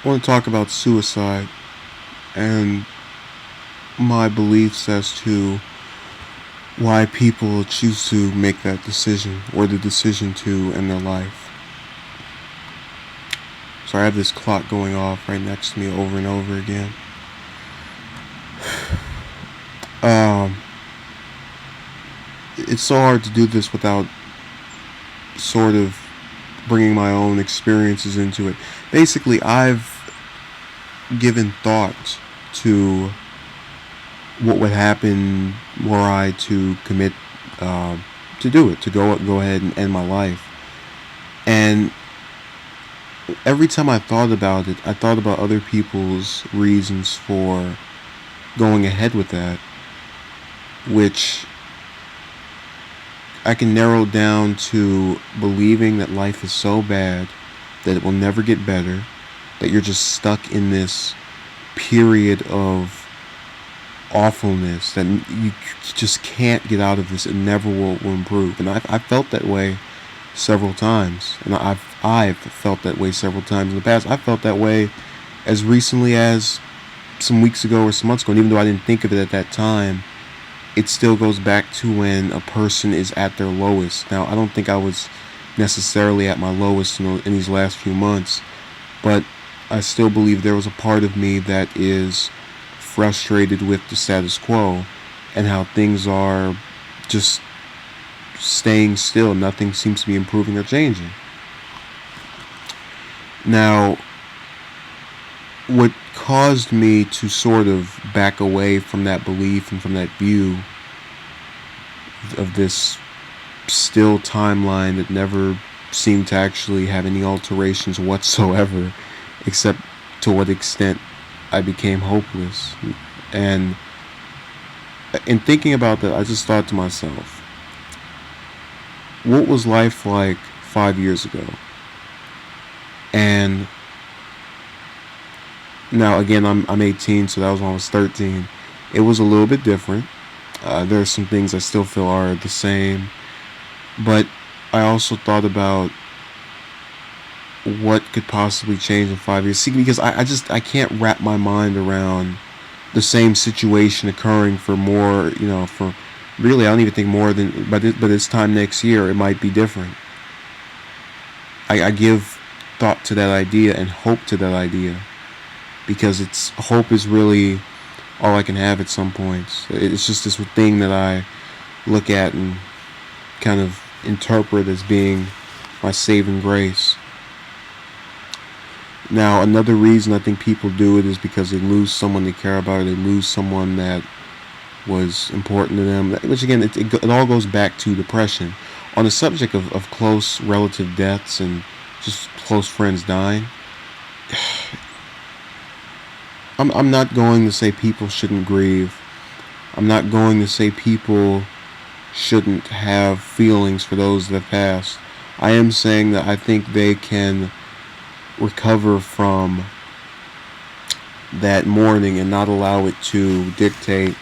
I want to talk about suicide and my beliefs as to why people choose to make that decision or the decision to end their life. So I have this clock going off right next to me over and over again. Um, it's so hard to do this without sort of bringing my own experiences into it. Basically, I've given thought to what would happen were I to commit to do it, to go ahead and end my life. And every time I thought about it, I thought about other people's reasons for going ahead with that, which I can narrow down to believing that life is so bad that it will never get better, that you're just stuck in this period of awfulness, that you just can't get out of this. It never will improve. And I've felt that way several times. And I've felt that way several times in the past. I felt that way as recently as some weeks ago or some months ago. And even though I didn't think of it at that time, it still goes back to when a person is at their lowest. Now, I don't think I was necessarily at my lowest in these last few months, but I still believe there was a part of me that is frustrated with the status quo and how things are just staying still. Nothing seems to be improving or changing. Now, what caused me to sort of back away from that belief and from that view of this still timeline that never seemed to actually have any alterations whatsoever, except to what extent I became hopeless. And in thinking about that, I just thought to myself, what was life like 5 years ago? And now, again, I'm 18, so that was when I was 13. It was a little bit different. There are some things I still feel are the same. But I also thought about what could possibly change in 5 years. See, because I can't wrap my mind around the same situation occurring for more, for really, I don't even think more than, but it's time next year, it might be different. I give thought to that idea and hope to that idea, because hope is really all I can have at some points. It's just this thing that I look at and kind of interpret as being my saving grace. Now, another reason I think people do it is because they lose someone they care about, or they lose someone that was important to them, which again, it all goes back to depression. On the subject of close relative deaths and just close friends dying, I'm not going to say people shouldn't grieve. I'm not going to say people shouldn't have feelings for those that have passed. I am saying that I think they can recover from that mourning and not allow it to dictate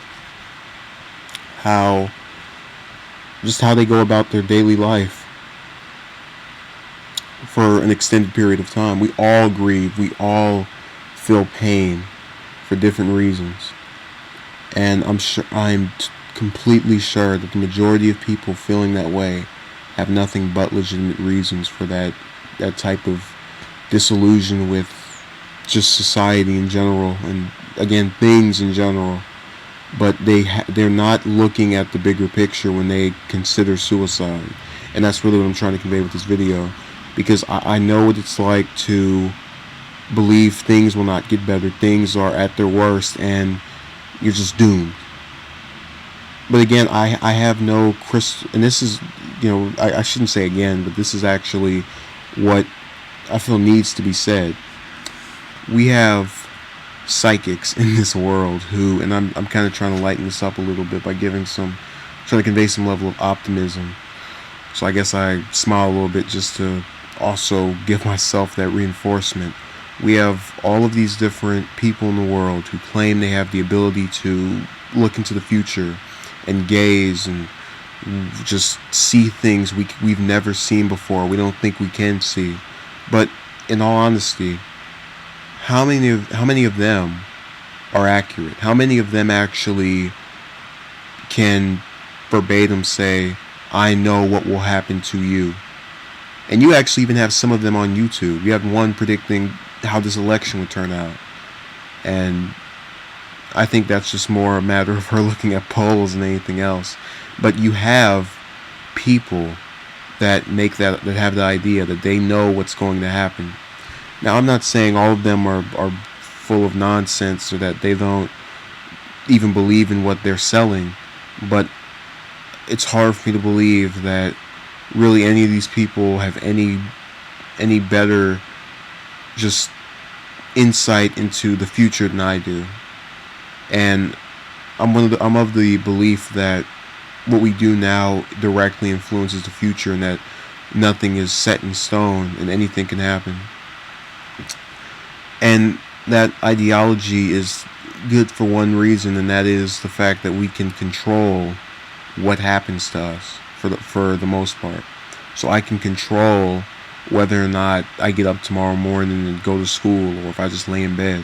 how they go about their daily life for an extended period of time. We all grieve. We all feel pain for different reasons. And I'm completely sure that the majority of people feeling that way have nothing but legitimate reasons for that type of disillusion with just society in general, and again, things in general. But they're not looking at the bigger picture when they consider suicide. And that's really what I'm trying to convey with this video, because I know what it's like to believe things will not get better, things are at their worst, and you're just doomed. But again, I have no crystal, and this is, I shouldn't say again, but this is actually what I feel needs to be said. We have psychics in this world who, and I'm kind of trying to lighten this up a little bit by trying to convey some level of optimism. So I guess I smile a little bit just to also give myself that reinforcement. We have all of these different people in the world who claim they have the ability to look into the future and gaze and just see things we've never seen before, we don't think we can see. But in all honesty, how many of them are accurate? How many of them actually can verbatim say, I know what will happen to you? And you actually even have some of them on YouTube. You have one predicting how this election would turn out. And I think that's just more a matter of her looking at polls than anything else. But you have people that have the idea that they know what's going to happen. Now, I'm not saying all of them are full of nonsense or that they don't even believe in what they're selling, but it's hard for me to believe that really any of these people have any better just insight into the future than I do. And I'm of the belief that what we do now directly influences the future, and that nothing is set in stone and anything can happen. And that ideology is good for one reason, and that is the fact that we can control what happens to us for the most part. So I can control whether or not I get up tomorrow morning and go to school, or if I just lay in bed.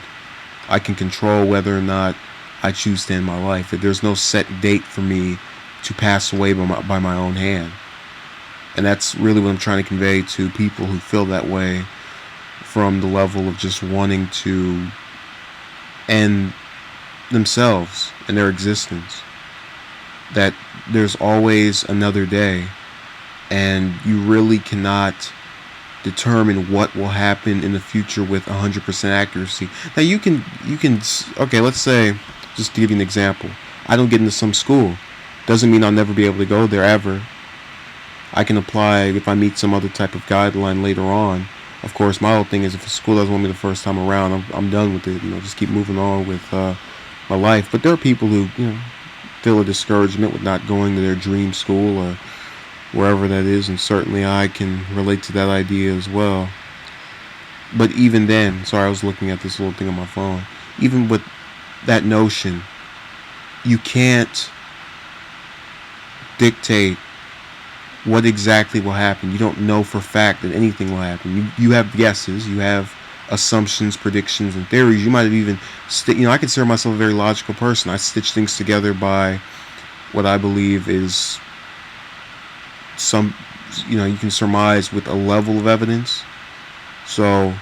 I can control whether or not I choose to end my life. That there's no set date for me to pass away by my own hand. And that's really what I'm trying to convey to people who feel that way, from the level of just wanting to end themselves and their existence. That there's always another day, and you really cannot determine what will happen in the future with 100% accuracy. Now you can, okay, let's say, just to give you an example, I don't get into some school. Doesn't mean I'll never be able to go there ever. I can apply if I meet some other type of guideline later on. Of course, my whole thing is if a school doesn't want me the first time around, I'm done with it. Just keep moving on with my life. But there are people who, feel a discouragement with not going to their dream school or wherever that is, and certainly I can relate to that idea as well. But even then, sorry, I was looking at this little thing on my phone. Even with that notion, you can't dictate what exactly will happen. You don't know for fact that anything will happen. You have guesses, you have assumptions, predictions, and theories. You might have even, I consider myself a very logical person. I stitch things together by what I believe is some, you can surmise with a level of evidence. So,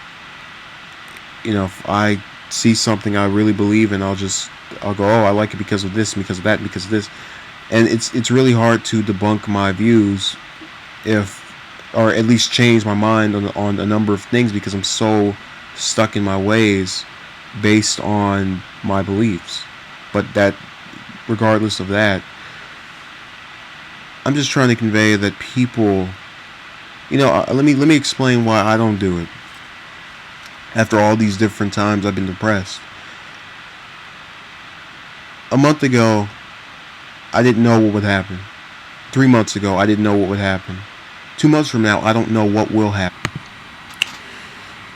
if I see something I really believe in, I'll go, oh, I like it because of this, because of that, because of this. And it's really hard to debunk my views, or at least change my mind on a number of things, because I'm so stuck in my ways based on my beliefs. But that, regardless of that, I'm just trying to convey that people, let me explain why I don't do it. After all these different times I've been depressed. A month ago, I didn't know what would happen. 3 months ago, I didn't know what would happen. 2 months from now, I don't know what will happen.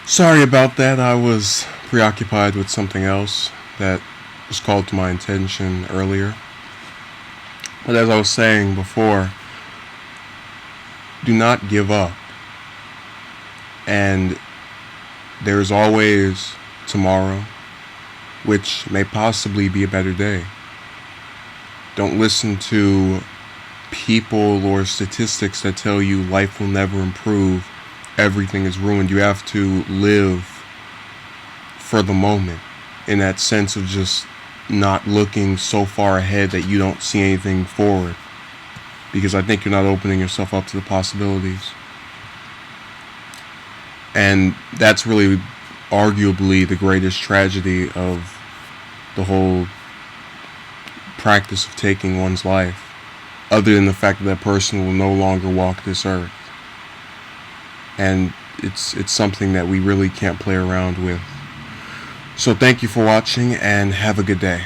Sorry about that. I was preoccupied with something else that was called to my attention earlier. But as I was saying before, do not give up. And there's always tomorrow, which may possibly be a better day. Don't listen to people or statistics that tell you life will never improve, everything is ruined. You have to live for the moment, in that sense of just not looking so far ahead that you don't see anything forward, because I think you're not opening yourself up to the possibilities. And that's really arguably the greatest tragedy of the whole practice of taking one's life, other than the fact that that person will no longer walk this earth. And it's something that we really can't play around with. So thank you for watching, and have a good day.